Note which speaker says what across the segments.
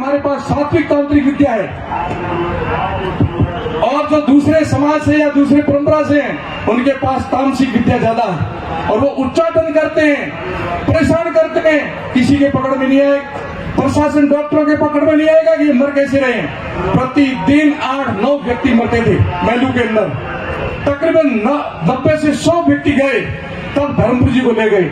Speaker 1: हमारे पास सात्विक तांत्रिक विद्या है, और जो दूसरे समाज से या दूसरी परंपरा से हैं उनके पास तामसिक विद्या ज्यादा है, और वो उच्चाटन करते हैं, परेशान करते हैं, किसी के पकड़ में नहीं आए, प्रशासन डॉक्टरों के पकड़ में नहीं आएगा कि मर कैसे रहे। प्रतिदिन 8-9 व्यक्ति मरते थे मैलू के अंदर, तकरीबन 90 से 100 व्यक्ति गए, तब धर्मपुर जी को ले गए,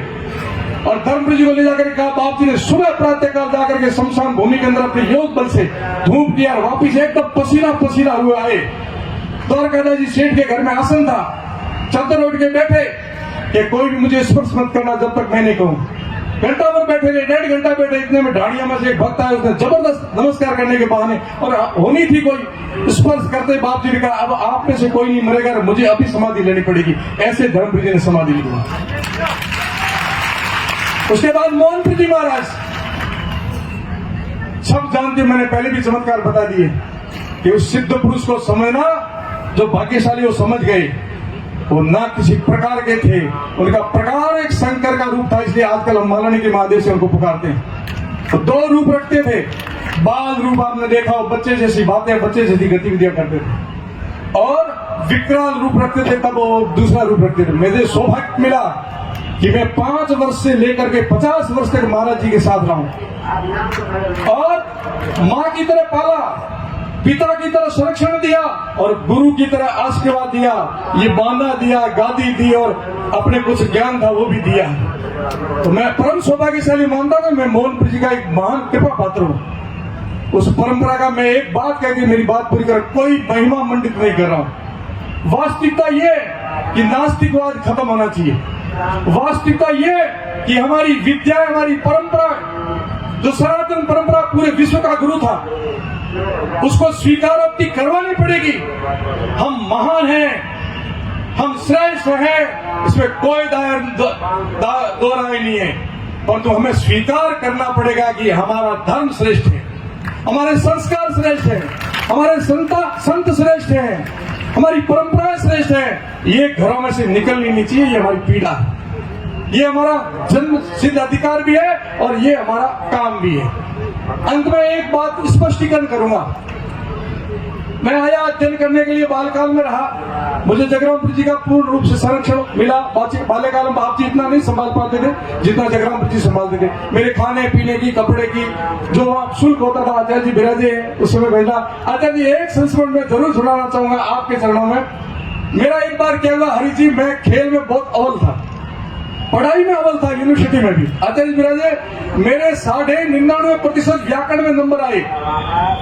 Speaker 1: और धर्मपुर जी को ले जाकर कहा बाप जी ने सुबह प्रातः काल जाकर के शमशान भूमि के अंदर अपने योग बल से धूप दिया, और वापिस एकदम पसीना पसीना हुए आए। द्वारकादास जी सेठ के घर में आसन था, चादर ओढ़ के बैठे कि कोई भी मुझे स्पर्श मत करना जब तक मैं नहीं कहूं। घंटा भर बैठे रहे, 1.5 घंटा बैठे, इतने में ढाड़िया में से एक भक्त आया, उसने जबरदस्त नमस्कार करने के बहाने, और होनी थी कोई स्पर्श करते, बाप जी ने कहा अब आप में से कोई नहीं मरेगा, मुझे अभी समाधि लेनी पड़ेगी। ऐसे धर्मपुर जी ने समाधि ली। उसके बाद मोहनपुर जी महाराज, सब जानते, मैंने पहले भी चमत्कार बता दिए कि उस सिद्ध पुरुष को समझना, जो भाग्यशाली वो समझ गए, वो ना किसी प्रकार के थे, उनका प्रकार एक शंकर का रूप था, इसलिए आजकल हम मालानी के महादेव से उनको पुकारते हैं। तो 2 रूप रखते थे, बाल रूप आपने देखा हो, बच्चे जैसी बातें, बच्चे जैसी गतिविधियां करते थे, और विकराल रूप रखते थे, तब वो दूसरा रूप रखते थे। मुझे सौभाग्य मिला कि मैं 5 वर्ष से लेकर के 50 वर्ष तक महाराज जी के साथ रहा हूं, और मां की तरह पाला, पिता की तरह संरक्षण दिया, और गुरु की तरह आशीर्वाद दिया, ये बांधा दिया, गादी दी, और अपने कुछ ज्ञान था वो भी दिया। तो मैं परम सौभाग्यशाली मानता हूं, मैं मोहनपुर जी का एक महान कृपा पात्र हूं। उस परंपरा का मैं एक बात कह के मेरी बात पूरी कर, कोई महिमा मंडित नहीं कर रहा हूं। वास्तविकता ये कि नास्तिकवाद खत्म होना चाहिए। वास्तविकता ये कि हमारी विद्या, हमारी परंपरा, जो सनातन परंपरा पूरे विश्व का गुरु था, उसको स्वीकारोक्ति करवानी पड़ेगी। हम महान हैं, हम श्रेष्ठ हैं, इसमें कोई दो राय नहीं है, परंतु हमें स्वीकार करना पड़ेगा कि हमारा धर्म श्रेष्ठ है, हमारे संस्कार श्रेष्ठ हैं, हमारे संत श्रेष्ठ हैं, हमारी परंपराएं श्रेष्ठ हैं। ये घरों में से निकलनी नहीं चाहिए, ये हमारी पीड़ा है, ये हमारा जन्म सिद्ध अधिकार भी है, और ये हमारा काम भी है। अंत में एक बात स्पष्टीकरण करूंगा। मैं आया अध्ययन करने के लिए, बालकाल में रहा, मुझे जगरामपुर जी का पूर्ण रूप से संरक्षण मिला। बाल्यकाल में बाप जी इतना नहीं संभाल पाते थे जितना जगरामपुर जी संभालते थे। मेरे खाने पीने की, कपड़े की जो आप शुल्क होता था, आचार्य जी बिराजे उस समय भेजना। आचार्य जी एक संस्मरण में जरूर सुनाना चाहूंगा आपके चरणों में। मेरा एक बार क्या हुआ, हरि जी, मैं खेल में बहुत अव्वल था, पढ़ाई में अव्वल था, यूनिवर्सिटी में भी। आचार्य बिराजे, मेरे 99.99% व्याकरण में नंबर आए,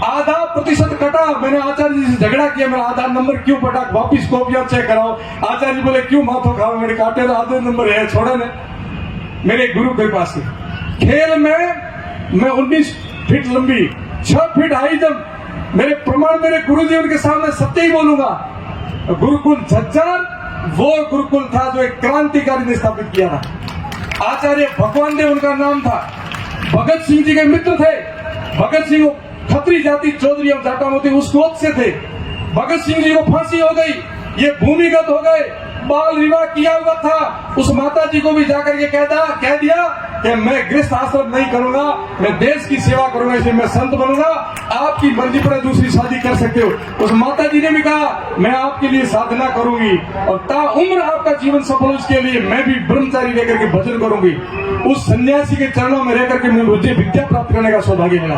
Speaker 1: आधा प्रतिशत कटा। मैंने आचार्य जी से झगड़ा किया, मेरा आधा नंबर क्यों कटा, वापिस कॉपियां चेक कराओ। आचार्य जी बोले क्यों माथो खाओ, मेरे काटे तो आधे नंबर है, छोड़े ने। मेरे गुरु कृपा से खेल में मैं 19 फीट लंबी, 6 फीट हाई जंप, मेरे प्रमाण मेरे गुरु जी, उनके सामने सत्य ही बोलूंगा। गुरुकुल झज्जर वो गुरुकुल था जो एक क्रांतिकारी ने स्थापित किया था। आचार्य भगवान देव उनका नाम था, भगत सिंह जी के मित्र थे। भगत सिंह खत्री जाति चौधरी और जाटा मोती उस गोद से थे। भगत सिंह जी को फांसी हो गई, ये भूमिगत हो गए, बाल विवाह किया हुआ था। उस माता जी को भी जाकर के कह दिया कि मैं गृहस्थ आश्रम नहीं करूंगा, मैं देश की सेवा करूंगा, इसलिए मैं संत बनूंगा, आपकी मर्जी पर दूसरी शादी कर सकते हो। उस माता जी ने भी कहा मैं आपके लिए साधना करूंगी, और ताउम्र आपका जीवन सफल हो, इसके लिए मैं भी ब्रह्मचारी लेकर के भजन करूंगी। उस सन्यासी के चरणों में रहकर के मुझे विद्या प्राप्त करने का सौभाग्य मिला,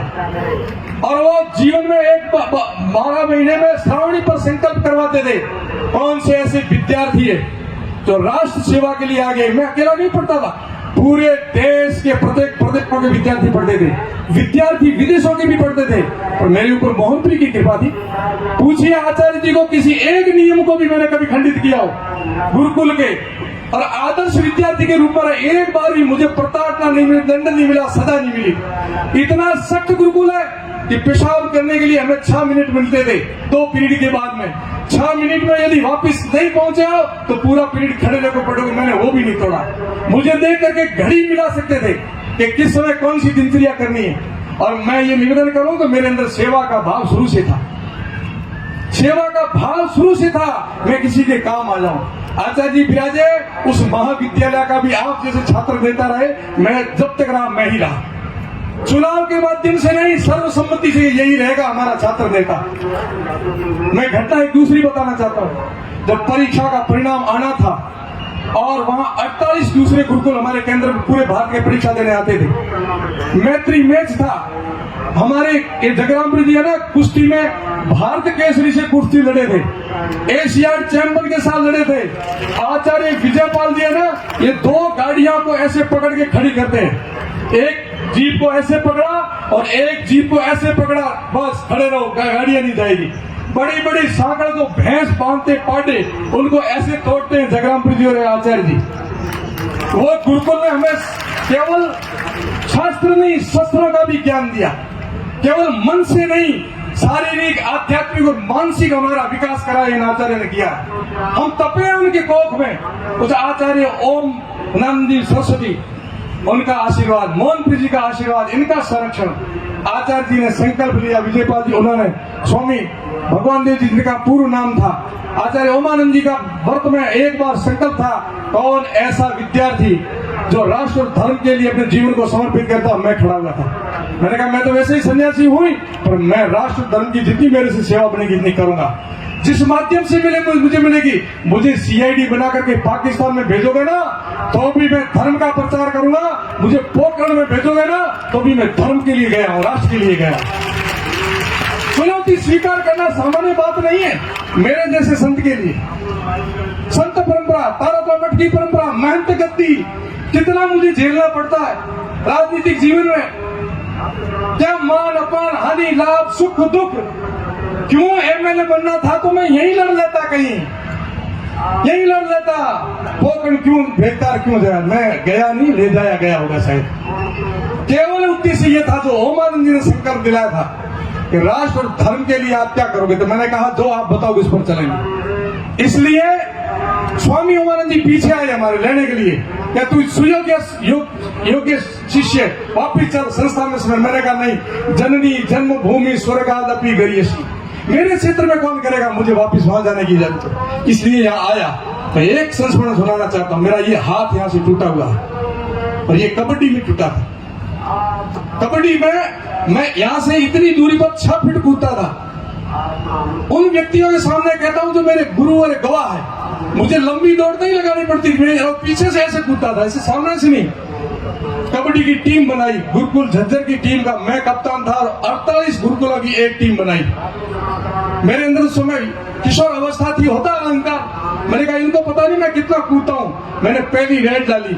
Speaker 1: और वो जीवन में एक 12 महीने में श्रावणी पर संकल्प करवाते थे। कौन से ऐसे विद्यार्थी है जो राष्ट्र सेवा के लिए आगे, मैं अकेला नहीं पढ़ता था, पूरे देश के प्रत्येक प्रदेशों के विद्यार्थी पढ़ते थे, विद्यार्थी विदेशों के भी पढ़ते थे, और मेरे ऊपर मोहनपुर की कृपा थी। पूछिए आचार्य जी को, किसी एक नियम को भी मैंने कभी खंडित किया हो गुरुकुल के, और आदर्श विद्यार्थी के रूप में एक बार भी मुझे प्रताड़ना नहीं मिली, दंड नहीं मिला, सजा नहीं मिली। इतना सख्त गुरुकुल है कि पेशाब करने के लिए हमें 6 मिनट मिलते थे 2 पीरियड के बाद में। 6 मिनट में यदि वापस नहीं पहुंचे हो तो पूरा पीरियड खड़े रहकर पढ़ोगे। मैंने वो भी नहीं तोड़ा। मुझे देख करके घड़ी मिला सकते थे कि किस समय कौन सी दिनचर्या करनी है, और मैं ये निवेदन करूं कि मेरे अंदर सेवा का भाव शुरू से था, सेवा का भाव शुरू से था, मैं किसी के काम आ जाऊं। आचार्य जी विराजे उस महाविद्यालय का भी आप जैसे छात्र देता रहे, मैं जब तक रहा मैं ही रहा। चुनाव के माध्यम से नहीं, सर्वसम्मति से यही रहेगा हमारा छात्र नेता। मैं घटना एक दूसरी बताना चाहता हूँ। जब परीक्षा का परिणाम आना था और वहां 48 दूसरे गुरुकुल हमारे केंद्र में पूरे भारत के परीक्षा देने आते थे, मैत्री मैच था। हमारे ये जगरामपुरी जी है ना, कुश्ती में भारत केसरी से कुश्ती लड़े थे, एशियाड चैंपियन के साथ लड़े थे। आचार्य विजयपाल जी है ना, ये 2 गाड़ियों को ऐसे पकड़ के खड़ी करते हैं, एक जीप को ऐसे पकड़ा और एक जीप को ऐसे पकड़ा, बस खड़े रहो, गाड़ियां नहीं जाएगी। बड़ी बड़ी सागर को भैंस बांधते पाटे उनको ऐसे तोड़ते हैं जगरामपुरी जी और आचार्य जी। वो गुरुकुल ने हमें केवल शास्त्र नहीं, शस्त्रों का भी ज्ञान दिया। केवल मन से नहीं, शारीरिक, आध्यात्मिक और मानसिक हमारा विकास करा इन आचार्य ने किया। हम तपे हैं उनके कोख में। उस आचार्य ओम नंदी सरस्वती, उनका आशीर्वाद, मोहनप्रीत जी का आशीर्वाद, इनका संरक्षण। आचार्य जी ने संकल्प लिया, विजयपाल जी, उन्होंने स्वामी भगवान देव जी जिनका पूर्व नाम था, आचार्य ओमानंद जी का वर्त में एक बार संकल्प था, कौन ऐसा विद्यार्थी जो राष्ट्र और धर्म के लिए अपने जीवन को समर्पित करता, मैं खड़ा हुआ था। मैंने कहा मैं तो वैसे ही सन्यासी हुई, पर मैं राष्ट्र धर्म की जितनी मेरे से सेवा बनेगी इतनी करूंगा। जिस माध्यम से मुझे मिलेगी, मुझे सीआईडी बना करके पाकिस्तान में भेजोगे ना तो भी मैं धर्म का प्रचार करूंगा, मुझे पोखरण में भेजोगे ना तो भी मैं धर्म के लिए गया हूं, राष्ट्र के लिए गया। चुनौती स्वीकार करना सामान्य बात नहीं है मेरे जैसे संत के लिए। संत परंपरा, तारा मठ की परंपरा, मेहनत गद्दी, कितना मुझे झेलना पड़ता है राजनीतिक जीवन में। क्या मान अपमान, हानि, लाभ, सुख दुख, क्यों एमएलए बनना था तो मैं यही लड़ लेता, कहीं यही लड़ लेता। पोखरण क्यों भेजता, क्यों जाया, मैं गया नहीं, ले जाया गया होगा शायद। केवल उद्देश्य ये था जो ओमानंद जी ने संकल्प दिलाया था कि राष्ट्र और धर्म के लिए आप क्या करोगे, तो मैंने कहा जो आप बताओगे इस पर चलेंगे। इसलिए स्वामी ओमानंद जी पीछे आए हमारे लेने के लिए, क्या तू योग्य शिष्य वापिस चल संस्था में समय। मैंने कहा नहीं, जननी जन्मभूमि स्वर्गादपि गरीयसी, मेरे क्षेत्र में कौन करेगा, मुझे वापिस वहां जाने की इजाजत। इसलिए यहाँ आया। मैं एक संस्मरण सुनाना चाहता हूँ। मेरा ये हाथ यहाँ से टूटा हुआ है और ये कबड्डी में टूटा था। कबड्डी में मैं यहाँ से इतनी दूरी पर 6 फीट कूदता था। उन व्यक्तियों के सामने कहता हूँ जो मेरे गुरु और गवाह है, मुझे लंबी दौड़ नहीं लगानी पड़ती थी, और पीछे से ऐसे कूदता था, ऐसे सामने से नहीं। कबड्डी की टीम बनाई, गुरुकुल झज्जर की टीम का मैं कप्तान था और 48 गुरुकुलों की एक टीम बनाई। मेरे अंदर उस समय किशोर अवस्था थी, होता अहंकार। मैंने कहा इनको पता नहीं मैं कितना कूदता हूँ। मैंने पहली रेड डाली,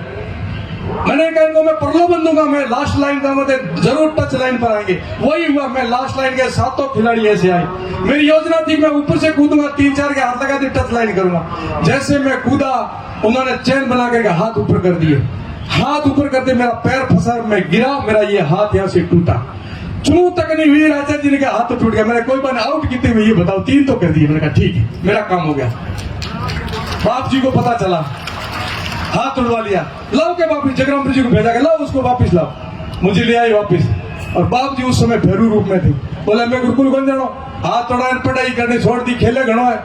Speaker 1: मैंने कहा इनको मैं प्रलोभन दूंगा, मैं लास्ट लाइन का मतलब जरूर टच लाइन पर आएंगे। वही हुआ, मैं लास्ट लाइन के 7 खिलाड़ी ऐसे आए। मेरी योजना थी मैं ऊपर से कूदूंगा, 3-4 के हाथ लगा दिए, टच लाइन करूंगा। जैसे मैं कूदा, उन्होंने चैन बना करके हाथ ऊपर कर दिए। हाथ ऊपर करते मेरा पैर फंसा, मैं गिरा, मेरा ये हाथ यहाँ से टूटा। चू तक नहीं हुई, आचार्य जी ने कहा हाथ तो टूट गया। मैंने कोई बात आउट कितने हुए ये बताओ, 3 तो कर दिए। मैंने कहा ठीक है, मेरा काम हो गया। बाप जी को पता चला, हाथ तोड़वा लिया, लाओ के वापिस जगरामपुरी जी को भेजा गया, लाओ उसको वापिस लाओ। मुझे ले आई वापिस, और बाप जी उस समय भैरू रूप में थे। बोला मैं गुरुकुल बन जाना, हाथ तोड़ा, पढ़ाई करने छोड़ दी, खेले घणो है,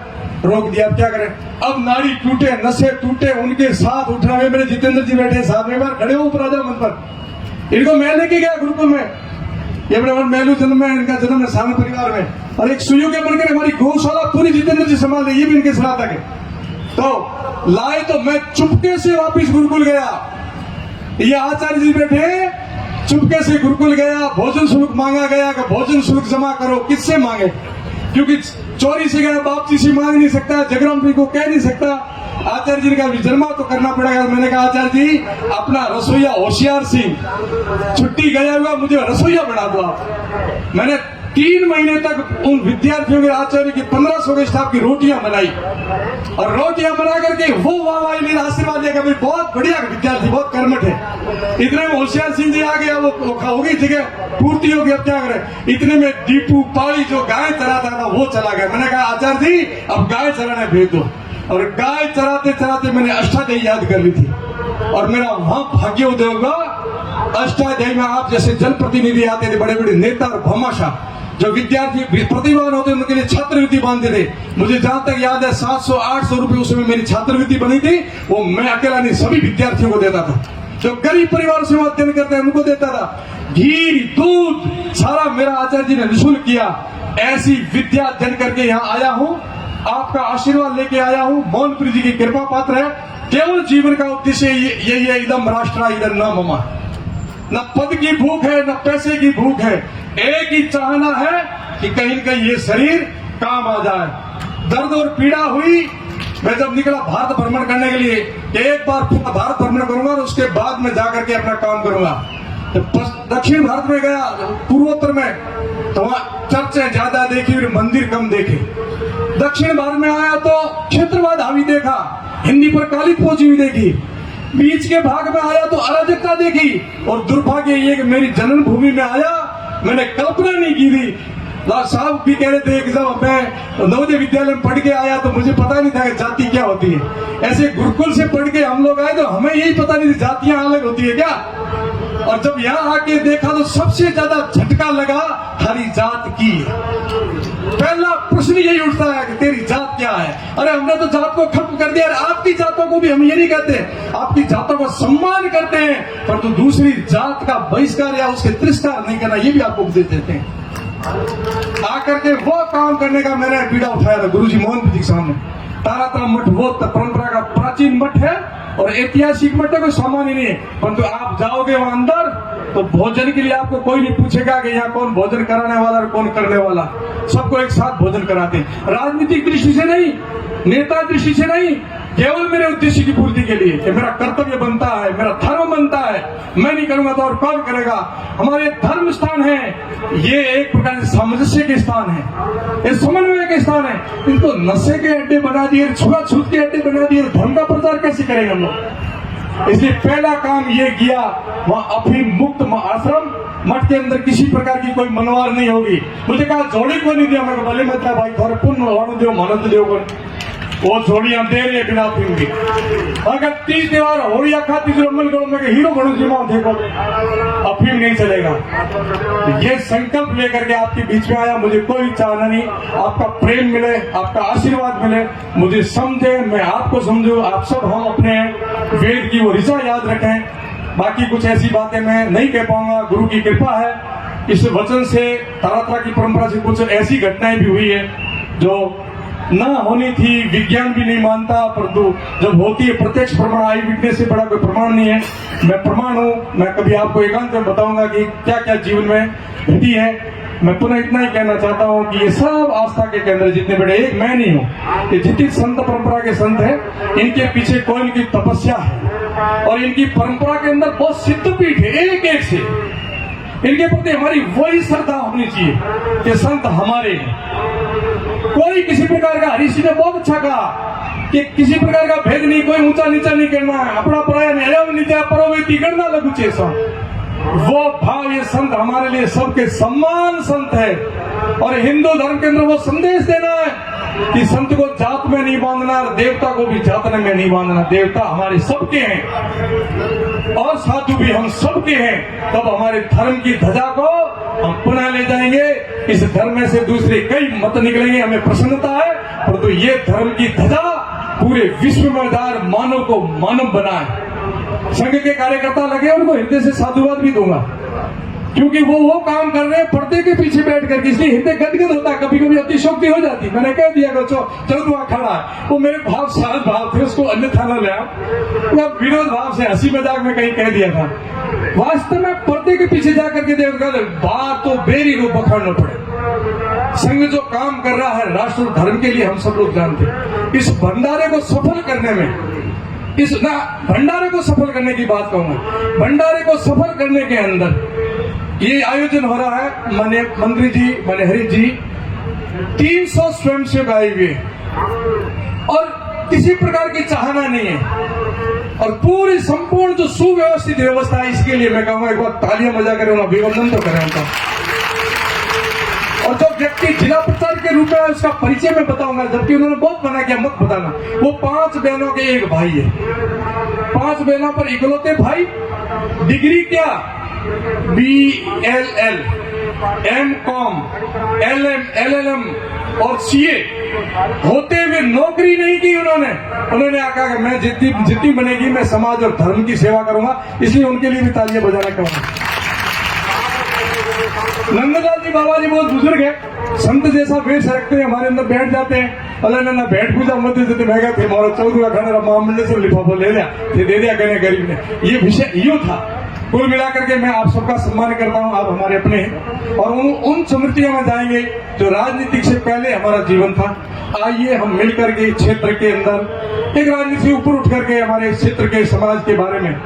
Speaker 1: रोक दिया। अब क्या करें, अब नाड़ी टूटे, नशे टूटे, उनके साथ उठना में मेरे जितेंद्र जी बैठे साथ में, बार खड़े हो ऊपर राजा मंच पर। इनको मैं लेके गया गुरुकुल में, ये बड़े मेलू जन्म है, इनका जन्म है सामने परिवार में, और एक सुयोग्य बनकर हमारी गौशाला पूरी जितेंद्र जी संभाल रहे, ये भी इनके स्नातक है। तो लाए तो मैं चुपके से वापिस गुरुकुल गया। ये आचार्य जी बैठे, चुपके से गुरुकुल गया, भोजन शुल्क मांगा गया कि भोजन शुल्क जमा करो। किससे मांगे, क्योंकि चोरी से गया, बाप जी से मांग नहीं सकता, जगरामपुरी को कह नहीं सकता। आचार्य जी का विजन्मा तो करना पड़ेगा। मैंने कहा आचार्य जी अपना रसोईया होशियार सिंह छुट्टी गया हुआ, मुझे रसोईया बना दो आप। मैंने 3 महीने तक उन विद्यार्थियों के आचार्य की 1500 के स्टाफ की रोटियां बनाई, और रोटियां बना करके वो वाह मेरा आशीर्वाद दिया कि बहुत बढ़िया विद्यार्थी, बहुत कर्मठ है। इतने में होशियार सिंह जी आ गया, वो होगी जगह पूर्ति होगी, अब क्या करें। इतने में दीपू पाली जो गाय चराता था वो चला गया। मैंने कहा आचार्य जी अब गाय चराने भेज दो, और गाय चराते चराते मैंने अष्टाध्यायी याद कर ली थी, और मेरा वहां भाग्योदय हुआ। अष्टाध्यायी में आप जैसे जनप्रतिनिधि आते थे, बड़े बड़े नेता और भामाशाह, जो विद्यार्थी प्रतिभावान होते उनके लिए छात्रवृत्ति बांधते थे। मुझे जहां तक याद है 700-800 रुपए उस समय मेरी छात्रवृत्ति बनी थी, वो मैं अकेला नहीं सभी विद्यार्थियों को देता था। जो गरीब परिवार से अध्ययन करते हैं उनको देता था। घी दूध सारा मेरा आचार्य जी ने निःशुल्क किया। ऐसी विद्या जन करके यहाँ आया हूँ, आपका आशीर्वाद लेके आया हूँ। मोहनपुरी जी की कृपा पात्र है। केवल जीवन का उद्देश्य यही है, एकदम राष्ट्र इधर न ममा, न पद की भूख है न पैसे की भूख है, एक ही चाहना है कि कहीं न कहीं ये शरीर काम आ जाए। दर्द और पीड़ा हुई, मैं जब निकला भारत भ्रमण करने के लिए, एक बार पूरा भारत भ्रमण करूंगा और उसके बाद में जाकर के अपना काम करूंगा। तो दक्षिण भारत में गया, पूर्वोत्तर में, तो वहां चर्चें ज्यादा देखी और मंदिर कम देखे। दक्षिण भारत में आया तो क्षेत्रवाद हावी देखा, हिंदी पर काली पोची हुई देखी। बीच के भाग में आया तो अराजकता देखी, और दुर्भाग्य ये कि मेरी जन्मभूमि में आया, मैंने कल्पना नहीं की थी। लाल साहब भी कह रहे थे कि जब मैं नवोदय विद्यालय में पढ़ के आया तो मुझे पता नहीं था कि जाति क्या होती है। ऐसे गुरुकुल से पढ़ के हम लोग आए तो हमें यही पता नहीं थी जातियां अलग होती है क्या। और जब यहाँ आके देखा तो सबसे ज्यादा झटका लगा हमारी जात की। पहला प्रश्न यही उठता है कि तेरी जात क्या है। अरे हमने तो जात को खत्म कर दिया। आपकी जातों को भी हम ये नहीं कहते, आपकी जातों का सम्मान करते हैं, परंतु दूसरी जात का बहिष्कार या उसके तिरस्कार नहीं करना, ये भी आपको उपदेश देते हैं। आकर के वो काम करने का मैंने पीड़ा उठाया था गुरुजी मोहन जी के सामने। तारातरा मठ वो परंपरा का प्राचीन मठ है और ऐतिहासिक मठ है, कोई सामान्य नहीं है। परंतु आप जाओगे वहां अंदर तो भोजन के लिए आपको कोई नहीं पूछेगा कि यहाँ कौन भोजन कराने वाला और कौन करने वाला, सबको एक साथ भोजन कराते हैं। राजनीतिक दृष्टि से नहीं, नेता दृष्टि से नहीं, केवल मेरे उद्देश्य की पूर्ति के लिए कि मेरा कर्तव्य बनता है, मेरा धर्म बनता है, मैं नहीं करूंगा तो और कौन करेगा। हमारे धर्म स्थान है, ये एक प्रकार से सामंजस्य के स्थान है, ये समन्वय के स्थान है। इनको नशे के अड्डे बना दिए, छुआछूत के अड्डे बना दिए, धर्म का प्रचार कैसे करेंगे हम लोग। इसलिए पहला काम ये किया, वहां अफीम मुक्त आश्रम मठ के अंदर किसी प्रकार की कोई मनवार नहीं होगी। मुझे कहा जोड़ी को नहीं दिया, मैं भले मत भाई थोड़े पुण्य वाणु देव मानंद देव को वो जोड़ी हम दे रहे हैं बिना अफीम की। अगर 30 त्योहार होलिया खाती रमन करो मैं हीरो बनू जी मां देखो अफीम नहीं चलेगा। ये संकल्प लेकर के आपके बीच में आया, मुझे कोई चाहना नहीं, आपका प्रेम मिले, आपका आशीर्वाद मिले, मुझे समझे, मैं आपको समझू, आप सब हम अपने वेद की वो ऋचा याद रखें। बाकी कुछ ऐसी बातें मैं नहीं कह पाऊंगा, गुरु की कृपा है। इस वचन से तारात्रा की परंपरा से कुछ ऐसी घटनाएं भी हुई है जो ना होनी थी, विज्ञान भी नहीं मानता, परंतु जब होती है प्रत्यक्ष प्रमाण, आई विटनेस से बड़ा कोई प्रमाण नहीं है। मैं प्रमाण हूं, मैं कभी आपको एकांत में बताऊंगा कि क्या क्या जीवन में घटी है। मैं पुनः इतना ही कहना चाहता हूं कि ये सब आस्था के केंद्र जितने बड़े, एक मैं नहीं हूं, ये जितनी संत परंपरा के संत हैं, इनके पीछे कोई इनकी तपस्या है और इनकी परंपरा के अंदर बहुत सिद्धपीठ है। एक एक से इनके प्रति हमारी वही श्रद्धा होनी चाहिए कि संत हमारे हैं। कोई किसी प्रकार का, हरीश जी ने बहुत अच्छा कहा कि किसी प्रकार का भेद नहीं, कोई ऊंचा नीचा नहीं करना है, अपना पराया नीचा परोवेती करना लगू चेसा। वो भाव ये संत हमारे लिए सबके सम्मान संत है। और हिंदू धर्म के अंदर वो संदेश देना है कि संत को जात में नहीं बांधना, देवता को भी जात में नहीं बांधना। देवता हमारे सबके हैं और साधु भी हम सबके हैं। तब हमारे धर्म की ध्वजा को हम पुनः ले जाएंगे। इस धर्म में से दूसरे कई मत निकलेंगे, हमें प्रसन्नता है, परंतु ये धर्म की ध्वजा पूरे विश्व में मानव को मानव बनाए। संघ के कार्यकर्ता लगे, उनको हृदय से साधुवाद भी दूंगा, क्योंकि वो काम कर रहे हैं पर्दे के पीछे बैठ करके, इसलिए हृदय गदगद होता है, कभी कभी अतिशोक्ति हो जाती। मैंने कह दिया चलो वहां खड़ा है, वो मेरे भाव सरल भाव थे, उसको अन्यथा न ले, विनोद भाव से हंसी मजाक में कहीं कह दिया था। वास्तव में पर्दे के पीछे जाकर के देखा बात तो बेरी को पकड़ना पड़े। संघ जो काम कर रहा है राष्ट्र और धर्म के लिए, हम सब लोग जानते हैं। इस भंडारे को सफल करने में, भंडारे को सफल करने की बात कहूंगा, भंडारे को सफल करने के अंदर ये आयोजन हो रहा है। माननीय मंत्री जी, माननीय हरीश जी, 300 स्वयंसेवक आए हुए और किसी प्रकार की चाहना नहीं है और पूरी संपूर्ण जो सुव्यवस्थित व्यवस्था है, इसके लिए मैं कहूंगा एक बार तालियां बजा करें, अभिवंदन तो करें उनका। और जो व्यक्ति जिला प्रचार के रूप में है, उसका परिचय मैं बताऊंगा, जबकि उन्होंने बहुत मना किया मत बताना। वो 5 बहनों के एक भाई है, 5 बहनों पर इकलौते भाई। डिग्री क्या? BLL, MCOM, LM, LLM और CA होते हुए नौकरी नहीं की उन्होंने कहा कि मैं जितनी बनेगी मैं समाज और धर्म की सेवा करूंगा, इसलिए उनके लिए भी तालियां बजाना कहूंगा। नंदलाल जी बाबा जी बहुत बुजुर्ग है, संत जैसा वेश रखते हैं, हमारे अंदर बैठ जाते हैं। अल्लाह ना बैठ पूजा मत देते मैं थे मोरा 14 खाने महामंडल से लिफाफा ले लिया, फिर दे दिया कहने गरीब ने। ये विषय यो था। कुल मिलाकर के मैं आप सबका सम्मान करता हूँ, आप हमारे अपने हैं और उन स्मृतियों में जाएंगे जो राजनीतिक से पहले हमारा जीवन था। आइए हम मिलकर के क्षेत्र के अंदर एक राजनीति से ऊपर उठ करके हमारे क्षेत्र के समाज के बारे में